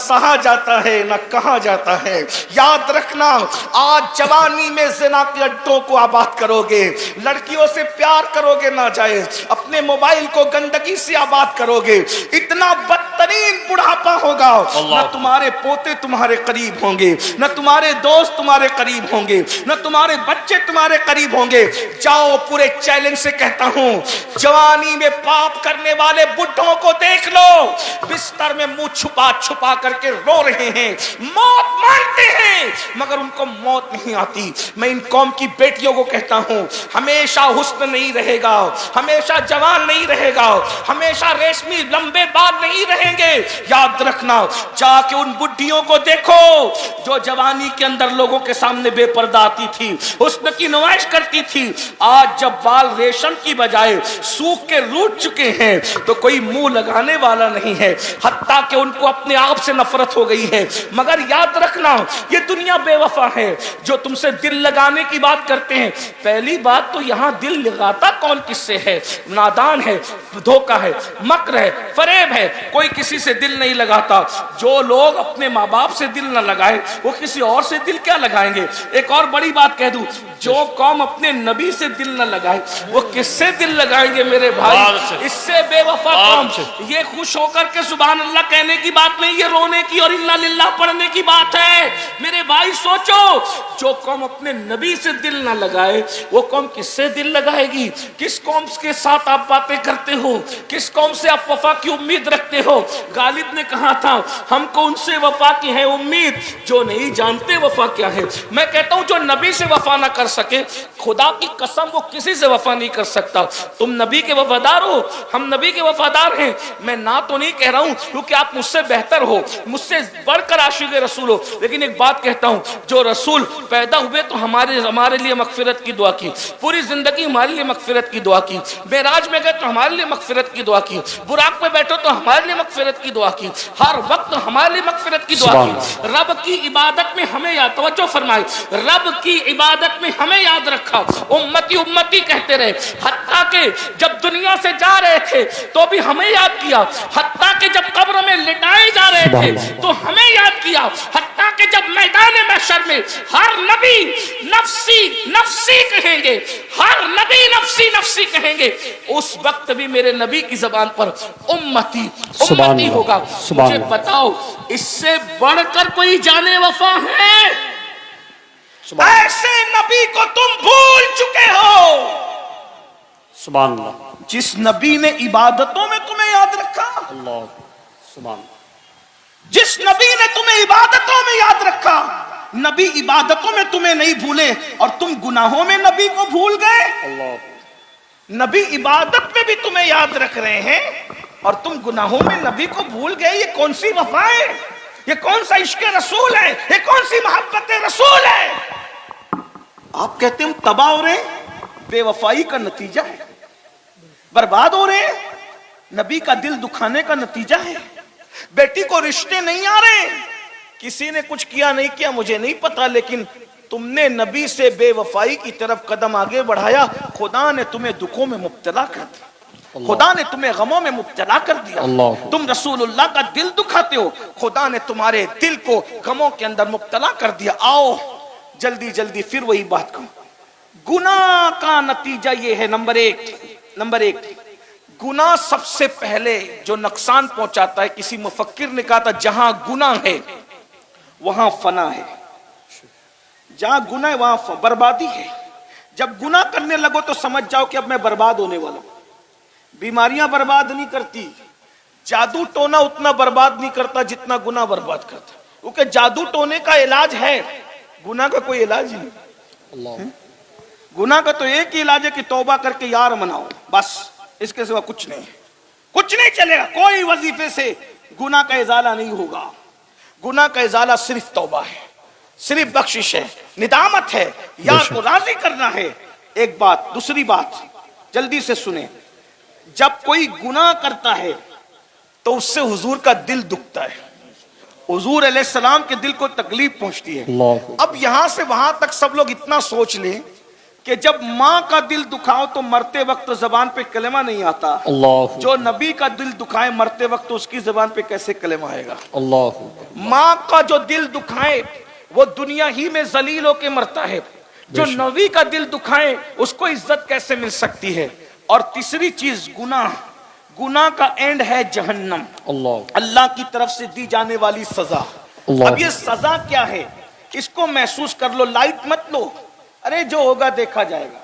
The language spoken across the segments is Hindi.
सहा जाता है न कहा जाता है। याद रखना, आज जवानी में ज़िना के अड्डों को आबाद करोगे, लड़कियों से प्यार करोगे ना जाए, अपने मोबाइल को गंदगी से आबाद करोगे, इतना बदतरीन बुढ़ापा होगा, न तुम्हारे पोते तुम्हारे करीब होंगे, न तुम्हारे दोस्त तुम्हारे करीब होंगे, न तुम्हारे बच्चे तुम्हारे करीब होंगे। जाओ, पूरे चैलेंज से कहता हूं, जवानी में पाप करने वाले बुढ़ों को देख लो, बिस्तर में मुंह छुपा छुपा करके रो रहे हैं, मौत मानते हैं मगर उनको मौत नहीं आती। मैं इन कौम की बेटियों को कहता हूं, हमेशा हुस्न नहीं रहेगा, हमेशा जवान नहीं रहेगा, हमेशा रेशमी लंबे बाल नहीं रहेंगे। याद रखना, जाके उन बुढ़ियों को देखो जो जवानी के अंदर लोगों के सामने बेपर्दा आती थी, हुस्न की नुमाइश करती थी। आज जब बाल रेशम की बजाय सूख के रूठ चुके हैं तो कोई मुंह लगाने वाला नहीं है, हत्ता कि उनको अपने आप से नफरत हो गई है। मगर याद रखना, ये दुनिया बेवफा है। जो तुमसे दिल लगाने की बात करते हैं, पहली बात तो यहां दिल लगाता कौन किससे है? नादान है, धोखा है, मक्र है, फरेब है, कोई किसी से दिल नहीं लगाता। जो लोग अपने माँ बाप से दिल न लगाए वो किसी और से दिल क्या लगाएंगे? एक और बड़ी बात कह दूं, जो कौम अपने नबी से दिल न लगाए वो किससे दिल लगाएंगे मेरे भाई? इससे बेवफा कौम। ये खुश होकर के सुभान अल्लाह कहने की बात नहीं, ये रोने की और इन्ना लिल्लाह पढ़ने की बात है। मेरे भाई सोचो, जो कौम अपने नबी से दिल ना लगाए वो कौम किससे दिल लगाएगी? किस कौम के साथ आप बातें करते हो? किस कौम से आप वफा की उम्मीद रखते हो? गालिब ने कहा था, हमको उनसे वफा की है उम्मीद जो नहीं जानते वफा क्या है। मैं कहता हूं, जो नबी से वफा ना कर सके, खुदा की कसम वो किसी से वफा नहीं कर सकता। तुम नबी के वफादार हो, हम नबी के वफादार हैं। मैं ना तो नहीं कह रहा हूं क्योंकि आप मुझसे बेहतर हो, मुझसे बढ़कर आशिक रसूल हो, लेकिन एक बात कहता हूं, जो रसूल पैदा हुए तो हमारे लिए मगफिरत की दुआ की, पूरी जिंदगी हमारे लिए मगफिरत की दुआ की, मेराज में गए तो हमारे लिए मगफिरत की दुआ की, बुराक में बैठो तो हमारे लिए मगफिरत की दुआ की, हर वक्त हमारे लिए मगफिरत की दुआ की। रब की इबादत में हमें याद, तवज्जो फरमाए, रब की इबादत में हमें याद रखा, उम्मती उम्मती कहते रहे। हत्ता के जब दुनिया से जा रहे थे तो भी हमें याद किया, हत्ता के जब कब्र में लिटाए जा रहे थे तो हमें याद किया, हत्ता के जब मैदान महशर में हर नबी नफ्सी नफ्सी कहेंगे, हर नबी नफ्सी नफ्सी कहेंगे, उस वक्त भी मेरे नबी की जबान पर उम्मती उम्मती होगा। मुझे बताओ, इससे बढ़कर कोई जाने वफा है? ऐसे नबी को तुम भूल चुके हो, सुभान अल्लाह, जिस नबी ने इबादतों में तुम्हें याद रखा। अल्लाह, सुभान, जिस नबी ने तुम्हें इबादतों में याद रखा। नबी इबादतों में तुम्हें नहीं भूले और तुम गुनाहों में नबी को भूल गए। अल्लाह, नबी इबादत में भी तुम्हें याद रख रहे हैं और तुम गुनाहों में नबी को भूल गए। ये कौन सी वफा है? ये कौन सा इश्क रसूल है? ये कौन सी मोहब्बत रसूल है? आप कहते हैं हम तबाह हो रहे हैं, बेवफाई का नतीजा है। बर्बाद हो रहे हैं, नबी का दिल दुखाने का नतीजा है। बेटी को रिश्ते नहीं आ रहे, किसी ने कुछ किया नहीं किया मुझे नहीं पता, लेकिन तुमने नबी से बेवफाई की तरफ कदम आगे बढ़ाया, खुदा ने तुम्हें दुखों में मुब्तला कर दिया, खुदा ने तुम्हें गमों में मुब्तला कर दिया। तुम रसूलुल्लाह का दिल दुखाते हो, खुदा ने तुम्हारे दिल को गमों के अंदर मुब्तला कर दिया। आओ जल्दी जल्दी फिर वही बात कहूं, गुनाह का नतीजा ये है। नंबर एक, गुनाह सबसे पहले जो नुकसान पहुंचाता है, किसी मुफक्किर ने कहा था, जहां गुनाह है वहां फना है, जहां गुनाह है वहां बर्बादी है। जब गुनाह करने लगो तो समझ जाओ कि अब मैं बर्बाद होने वाला हूं। बीमारियां बर्बाद नहीं करती, जादू टोना उतना बर्बाद नहीं करता जितना गुनाह बर्बाद करता, क्योंकि जादू टोने का इलाज है, गुनाह का कोई इलाज ही नहीं। गुनाह का तो एक ही इलाज है कि तौबा करके यार मनाओ, बस, इसके सिवा कुछ नहीं, कुछ नहीं चलेगा। कोई वजीफे से गुनाह का इजाला नहीं होगा। गुनाह का इजाला सिर्फ तौबा है, सिर्फ बख्शिश है, निदामत है, यार को राजी करना है। एक बात, दूसरी बात जल्दी से सुने, जब कोई गुनाह करता है तो उससे हुजूर का दिल दुखता है, हुजूर अलैहिस्सलाम के दिल को तकलीफ पहुंचती है। अब यहां से वहां तक सब लोग इतना सोच लें कि जब माँ का दिल दुखाओ तो मरते वक्त जबान पे कलेमा नहीं आता, अल्लाह। जो नबी का दिल दुखाए मरते वक्त तो उसकी जबान पे कैसे कलेमा आएगा। अल्लाह। माँ का जो दिल दुखाए वो दुनिया ही में जलील होके मरता है, जो नबी का दिल दुखाए उसको इज्जत कैसे मिल सकती है। और तीसरी चीज गुनाह, गुनाह का एंड है जहन्नम, अल्लाह। अल्लाह की तरफ से दी जाने वाली सजा। अब ये सजा क्या है इसको महसूस कर लो, लाइट मत लो, अरे जो होगा देखा जाएगा,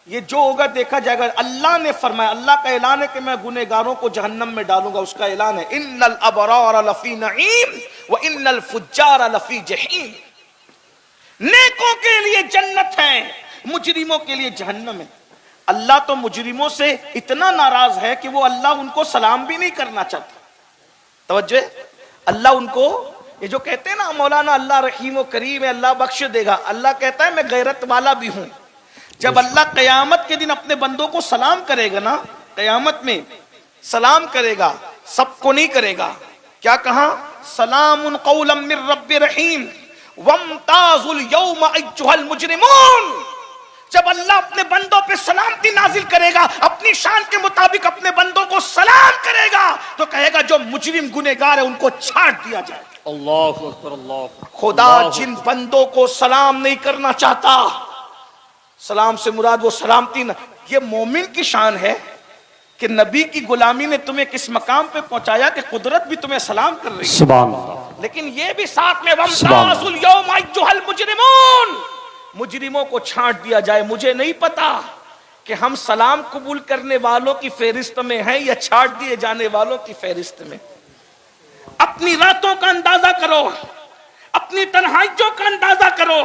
ये जो होगा देखा जाएगा। अल्लाह ने फरमाया, अल्लाह का ऐलान है कि मैं गुनहगारों को जहन्नम में डालूंगा, उसका ऐलान है इन्नल अबरार लफी नईम व इन्नल फुज्जार लफी जहीम। नेकों के लिए जन्नत है, मुजरिमों के लिए जहन्नम है। अल्लाह तो मुजरिमों से इतना नाराज है कि वो अल्लाह उनको सलाम भी नहीं करना चाहता। तवज्जो है, अल्लाह उनको, ये जो कहते हैं ना मौलाना अल्लाह रहीम व करीम है, अल्लाह बख्श देगा, अल्लाह कहता है मैं गैरत वाला भी हूं। जब अल्लाह कयामत के दिन अपने बंदों को सलाम करेगा ना, कयामत में सलाम करेगा, सबको नहीं करेगा। क्या कहा, सलामुन कौलम मिर रब्बिर रहीम वमताजुल यौमा अय्युहल मुजरिमून। जब अल्लाह अपने बंदों पे सलामती नाजिल करेगा, अपनी शान के मुताबिक अपने बंदों को सलाम करेगा, तो कहेगा जो मुजरिम गुनहगार है उनको छाट दिया जाए। अल्लाह अकबर, अल्लाह। खुदा जिन बंदों को सलाम नहीं करना चाहता, सलाम से मुराद वो सलामती न, ये मोमिन की शान है कि नबी की गुलामी ने तुम्हें किस मकाम पे पहुंचाया कि कुदरत भी तुम्हें सलाम कर रही है। सुभान अल्लाह। लेकिन ये भी साथ में वमताजुल यौमा अय्युहल मुजरिमून, मुजरिमों को छांट दिया जाए। मुझे नहीं पता कि हम सलाम कबूल करने वालों की फेरिस्त में हैं या छांट दिए जाने वालों की फेरिस्त में। अपनी रातों का अंदाजा करो, अपनी तन्हाइयों का अंदाजा करो,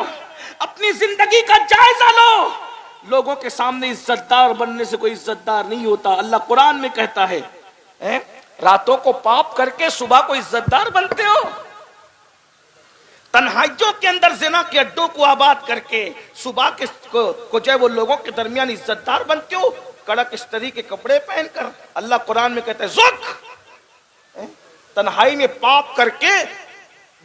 अपनी जिंदगी का जायजा लो। लोगों के सामने इज्जतदार बनने से कोई इज्जतदार नहीं होता। अल्लाह कुरान में कहता है, रातों को पाप करके सुबह को इज्जतदार बनते हो। तन्हाइयों के अंदर जिना के अड्डों को आबाद करके सुबह के को जो है वो लोगों के दरमियान इज्जतदार बनते हो, कड़क इस्तरी के कपड़े पहनकर। अल्लाह कुरान में कहता है ज़ुक, तन्हाई में पाप करके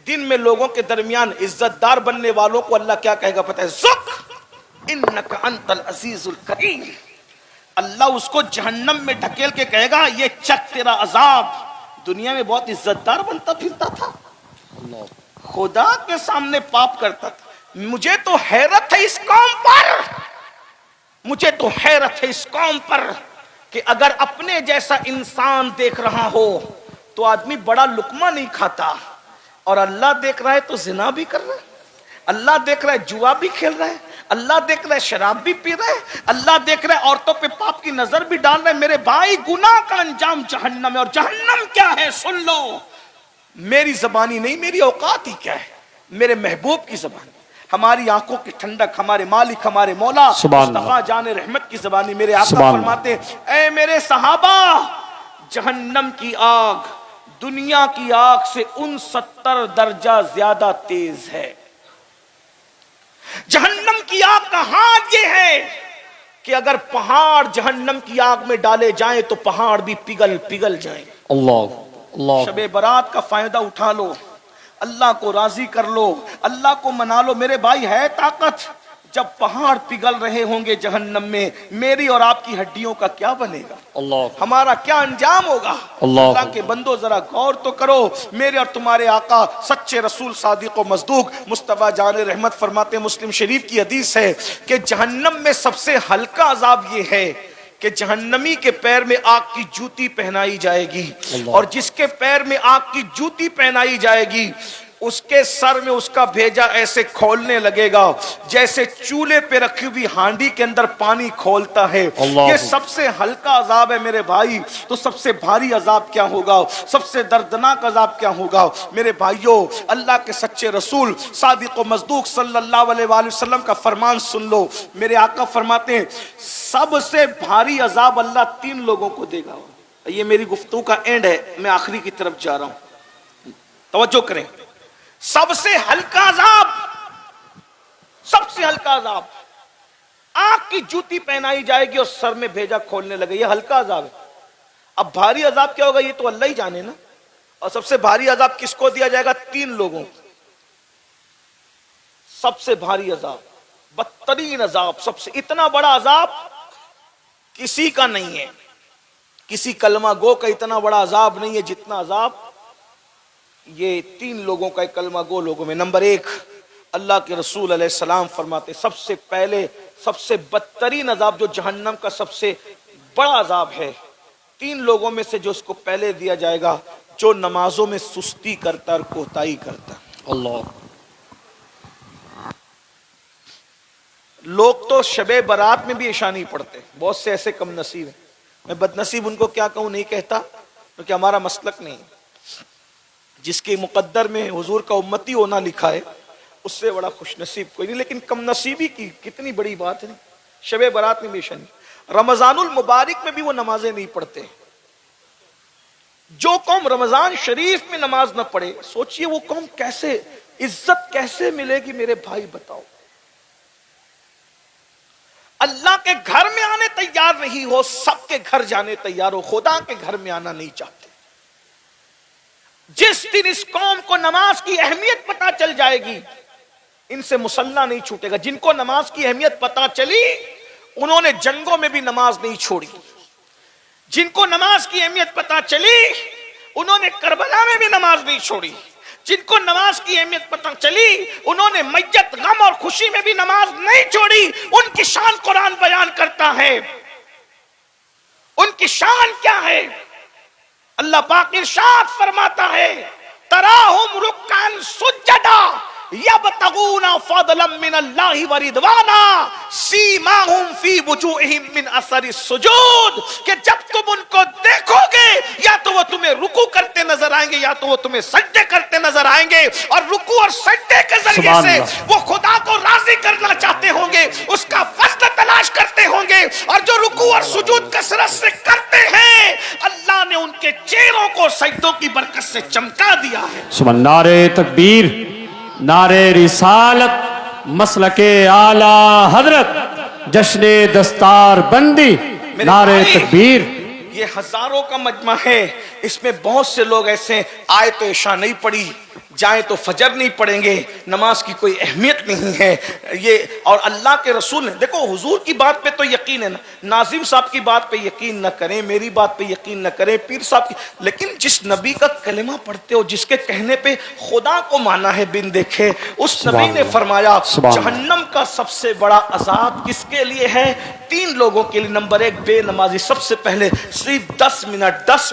दिन में लोगों के दरमियान इज्जतदार बनने वालों को अल्लाह क्या कहेगा पता है, ज़ुक इन्नका अंतल अजीजुल करीम। अल्लाह उसको जहन्नम में ढकेल के कहेगा ये चक तेरा अजाब। दुनिया में बहुत इज्जतदार बनता फिरता था, खुदा के सामने पाप करता था। मुझे तो हैरत है इस कौम पर, मुझे तो हैरत है इस कौम पर कि अगर अपने जैसा इंसान देख रहा हो तो आदमी बड़ा लुकमा नहीं खाता, और अल्लाह देख रहा है तो जिना भी कर रहा है, अल्लाह देख रहा है जुआ भी खेल रहा है, अल्लाह देख रहा है शराब भी पी रहा है, अल्लाह देख रहा है औरतों पे पाप की नजर भी डाल रहा है। मेरे भाई गुनाह का अंजाम जहन्नम है। और जहन्नम क्या है सुन लो, मेरी जबानी नहीं, मेरी औकात ही क्या है, मेरे महबूब की जबानी, हमारी आंखों की ठंडक, हमारे मालिक हमारे मौला मुस्तफा जाने रहमत की जबानी। मेरे आका फरमाते ऐ मेरे सहाबा, जहन्नम की आग दुनिया की आग से 69 दर्जा ज्यादा तेज है। जहन्नम की आग का हाल ये है कि अगर पहाड़ जहन्नम की आग में डाले जाएं तो पहाड़ भी पिघल पिघल जाएं। अल्लाह अल्लाह। शबे बारात का फायदा उठा लो, अल्लाह को राजी कर लो, अल्लाह को मना लो। मेरे भाई है ताकत, जब पहाड़ पिघल रहे होंगे जहन्नम में, मेरी और आपकी हड्डियों का क्या बनेगा, अल्लाह हमारा क्या अंजाम होगा। अल्लाह के बंदो जरा गौर तो करो। मेरे और तुम्हारे आका सच्चे रसूल सादिक व मजदूक मुस्तफा जाने रहमत फरमाते, मुस्लिम शरीफ की हदीस है कि जहन्नम में सबसे हल्का अजाब ये है कि जहन्नमी के पैर में आग की जूती पहनाई जाएगी, और जिसके पैर में आग की जूती पहनाई जाएगी उसके सर में उसका भेजा ऐसे खोलने लगेगा जैसे चूल्हे पे रखी हुई हांडी के अंदर पानी खोलता है। ये सबसे हल्का अजाब है मेरे भाई, तो सबसे भारी अजाब क्या होगा, सबसे दर्दनाक अजाब क्या होगा। मेरे भाइयों, अल्लाह के सच्चे रसूल सादिक व मजदूक सल्लल्लाहु अलैहि वसल्लम का फरमान सुन लो। मेरे आका फरमाते हैं सबसे भारी अजाब अल्लाह 3 लोगों को देगा। ये मेरी गुफ्तगू का एंड है, मैं आखिरी की तरफ जा रहा हूं, तवज्जो करें। सबसे हल्का अजाब, सबसे हल्का अजाब, आग की जूती पहनाई जाएगी और सर में भेजा खोलने लगे, ये हल्का अजाब है। अब भारी अजाब क्या होगा ये तो अल्लाह ही जाने ना। और सबसे भारी अजाब किसको दिया जाएगा, 3 लोगों को। सबसे भारी अजाब बदतरीन अजाब, सबसे इतना बड़ा अजाब किसी का नहीं है, किसी कलमा गो का इतना बड़ा अजाब नहीं है जितना अजाब ये 3 लोगों का, कलमा गो लोगों में। नंबर 1, अल्लाह के रसूल अलैहिस्सलाम फरमाते सबसे पहले सबसे बदतरीन अजाब जो जहन्नम का सबसे बड़ा अजाब है, 3 लोगों में से जो उसको पहले दिया जाएगा, जो नमाजों में सुस्ती करता और कोताही करता। अल्लाह। लोग तो शबे बारात में भी ईशा नहीं पढ़ते, बहुत से ऐसे कम नसीब हैं। मैं बदनसीब उनको क्या कहूं नहीं कहता, क्योंकि हमारा मसलक नहीं। जिसके मुकद्दर में हुजूर का उम्मती होना लिखा है, उससे बड़ा खुशनसीब कोई नहीं। लेकिन कम नसीबी की कितनी बड़ी बात है। शबे बारात में भी ईशा नहीं, रमजानुल मुबारक में भी वो नमाजें नहीं पढ़ते। जो कौम रमजान शरीफ में नमाज न पढ़े, सोचिए वो कौम कैसे, इज्जत कैसे मिलेगी मेरे भाई बताओ। अल्लाह के घर में आने तैयार नहीं हो, सबके घर जाने तैयार हो, खुदा के घर में आना नहीं चाहते। जिस दिन इस कौम को नमाज की अहमियत पता चल जाएगी, इनसे मुसल्ला नहीं छूटेगा। जिनको नमाज की अहमियत पता चली, उन्होंने जंगों में भी नमाज नहीं छोड़ी। जिनको नमाज की अहमियत पता चली, उन्होंने करबला में भी नमाज नहीं छोड़ी। जिनको नमाज की अहमियत पता चली, उन्होंने मैयत गम और खुशी में भी नमाज नहीं छोड़ी। उनकी शान कुरान बयान करता है। उनकी शान क्या है? अल्लाह पाक इरशाद फरमाता है, तराहुम रुक्कान सुज्जदा यबतगूना फदलन मिनल्लाहि व रिदवाना सीमाहुम फी वुजूहिहिम मिन असरि सुजूद, कि जब तुम उनको देखोगे, या तो वो तुम्हें रुकू करते नजर आएंगे, या तो वो तुम्हें सजदे करते नजर आएंगे। और रुकू और सजदे के जरिए से वो खुदा को राजी करना चाहते होंगे, उसका फज़ल तलाश करते होंगे। और जो रुकू और सुजूद कसरत से करते हैं, अल्लाह ने उनके चेहरों को सजदों की बरकत से चमका दिया है। सुभान। नारे तकबीर, नारे रिसालत, मसलके आला हजरत, जश्ने दस्तार बंदी, नारे तकबीर। ये हजारों का मजमा है, इसमें बहुत से लोग ऐसे आए तो ईशा नहीं पढ़ी, जाए तो फजर नहीं पढ़ेंगे, नमाज की कोई अहमियत नहीं है ये। और अल्लाह के रसूल ने, देखो हुजूर की बात पे तो यकीन है ना, नाजिम साहब की बात पे यकीन न करें, मेरी बात पे यकीन न करें, पीर साहब की, लेकिन जिस नबी का कलिमा पढ़ते हो, जिसके कहने पे खुदा को माना है बिन देखे, उस नबी ने फरमाया जहन्नम का सबसे बड़ा अजाब किसके लिए है? 3 लोगों के लिए। नंबर 1, बेनमाजी। सबसे पहले सिर्फ 10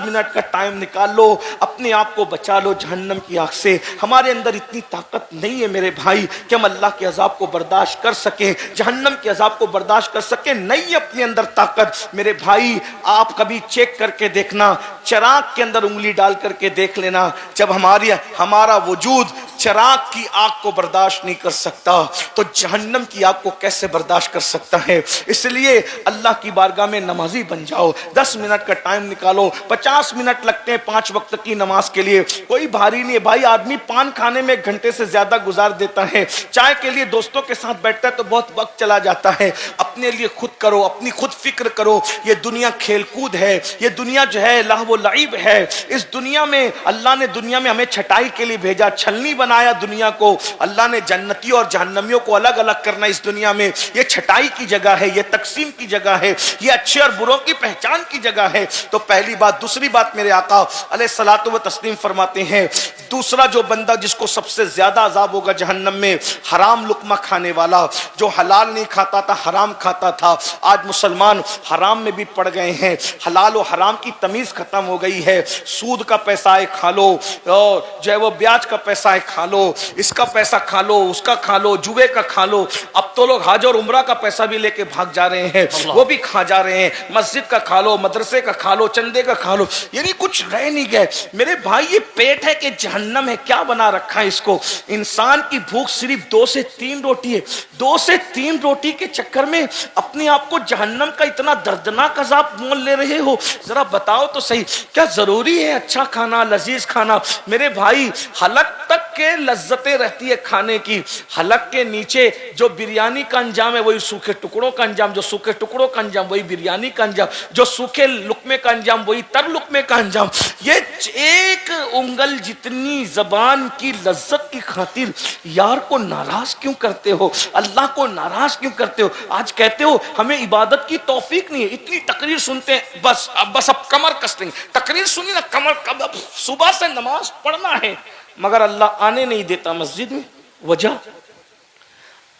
मिनट का टाइम निकाल लो, अपने आप को बचा लो जहन्नम की आग से। हमारे अंदर इतनी ताकत नहीं है मेरे भाई कि हम अल्लाह के अजाब को बर्दाश्त कर सके, जहन्नम के अजाब को बर्दाश्त कर सके। नहीं अपने अंदर ताकत मेरे भाई। आप कभी चेक करके देखना, चिराग के अंदर उंगली डाल करके देख लेना, जब हमारा वजूद चिराग की आग को बर्दाश्त नहीं कर सकता, तो जहन्नम की आग को कैसे बर्दाश्त कर सकता है? इसलिए अल्लाह की बारगाह में नमाजी बन जाओ। 10 मिनट का टाइम निकालो। 50 मिनट लगते हैं 5 वक्त की नमाज के लिए, कोई भारी नहीं है भाई। आदमी पान खाने में 1 घंटे से ज्यादा गुजार देता है, चाय के लिए दोस्तों के साथ बैठता है तो बहुत वक्त चला जाता है। अपने लिए खुद करो, अपनी खुद फिक्र करो। ये दुनिया खेलकूद है, ये दुनिया जो है लहव लईब है। इस दुनिया में अल्लाह ने दुनिया में हमें छटाई के लिए भेजा, छलनी बनाया दुनिया को। अल्लाह ने जन्नती और जहन्नमियों को अलग अलग करना इस दुनिया में। ये छटाई की जगह है, ये तकसीम की जगह है, ये अच्छे और बुरों की पहचान की जगह है। तो पहली बात। दूसरी बात, मेरे आका अलैहिस्सलातु व तस्लीम फरमाते हैं, दूसरा जो बंदा जिसको सबसे ज्यादा अजाब होगा जहन्नम में, हराम लुकमा खाने वाला, जो हलाल नहीं खाता था, हराम खाता था। आज मुसलमान हराम में भी पड़ गए हैं, हलाल और हराम की तमीज खत्म हो गई है। सूद का पैसा है खा लो, और जो है वो ब्याज का पैसा है खा लो, इसका पैसा खा लो, उसका खा लो, जुए का खा लो। अब तो लोग हज और उम्रा का पैसा भी लेके भाग जा रहे हैं, वो भी खा जा रहे हैं। मस्जिद का खा लो, मदरसे का खा लो, चंदे का खा लो, यानी कुछ रह नहीं गए। मेरे भाई ये पेट है कि जहन्नम है, क्या बना रखा है इसको? इंसान की भूख सिर्फ 2 से 3 रोटी है। 2 से 3 रोटी के चक्कर में अपने आप को जहन्नम का इतना दर्दनाक अजाब मोल ले रहे हो। जरा बताओ तो सही, क्या जरूरी है अच्छा खाना, लजीज खाना? मेरे भाई हलक तक के लज्जतें रहती है खाने की, हलक के नीचे जो बिरयानी का अंजाम है वही सूखे टुकड़ों का अंजाम, जो सूखे टुकड़ों का अंजाम वही बिरयानी का अंजाम, जो सूखे लुकमे का अंजाम वही तर लुकमे का अंजाम। ये एक उंगल जितनी जबान की लज्जत की खातिर यार को नाराज क्यों करते हो, अल्लाह को नाराज क्यों करते हो? आज कहते हो हमें इबादत की तौफीक नहीं है, इतनी तकरीर सुनते हैं, बस अब कमर कस देंगे। तकरीर सुनी ना, कमर कब सुबह से नमाज पढ़ना है मगर अल्लाह आने नहीं देता मस्जिद में। वजह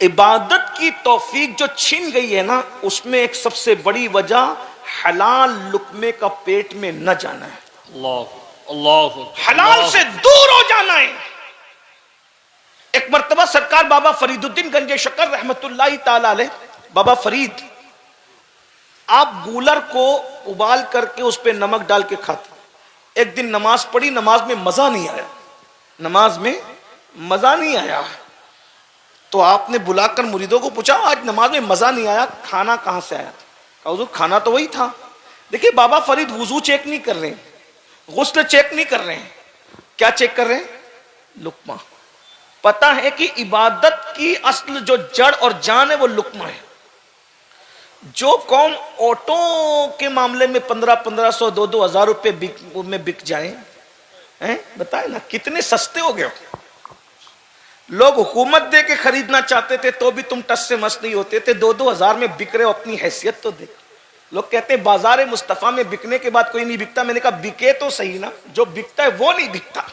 इबादत की तौफीक जो छीन गई है ना, उसमें एक सबसे बड़ी वजह हलाल लुकमे का पेट में न जाना है। अल्लाह अल्लाह हलाल से दूर हो जाना है। एक मर्तबा सरकार बाबा फरीदुद्दीन गंजे शकर रहमतुल्लाहि ताला अलैह, बाबा फरीद, आप गूलर को उबाल करके उस पर नमक डाल के खाते। एक दिन नमाज पढ़ी, नमाज में मजा नहीं आया, नमाज में मजा नहीं आया, तो आपने बुलाकर मुरीदों को पूछा आज नमाज में मजा नहीं आया, खाना कहां से आया? कहा हुजूर खाना तो वही था। देखिए बाबा फरीद वुजू चेक नहीं कर रहे हैं, गुस्ल चेक नहीं कर रहे हैं, क्या चेक कर रहे हैं? लुकमा। पता है कि इबादत की असल जो जड़ और जान है वो लुकमा है। जो कौम ऑटो के मामले में 1500 2-2 हज़ार रुपए में बिक जाए, हैं बताए ना कितने सस्ते हो गए। लोग हुकूमत दे के खरीदना चाहते थे तो भी तुम टस से मस नहीं होते थे, 2-2 हज़ार में बिक रहे हो, अपनी हैसियत तो देख। लोग कहते हैं बाजार मुस्तफा में बिकने के बाद कोई नहीं बिकता। मैंने कहा बिके तो सही ना, जो बिकता है वो नहीं बिकता।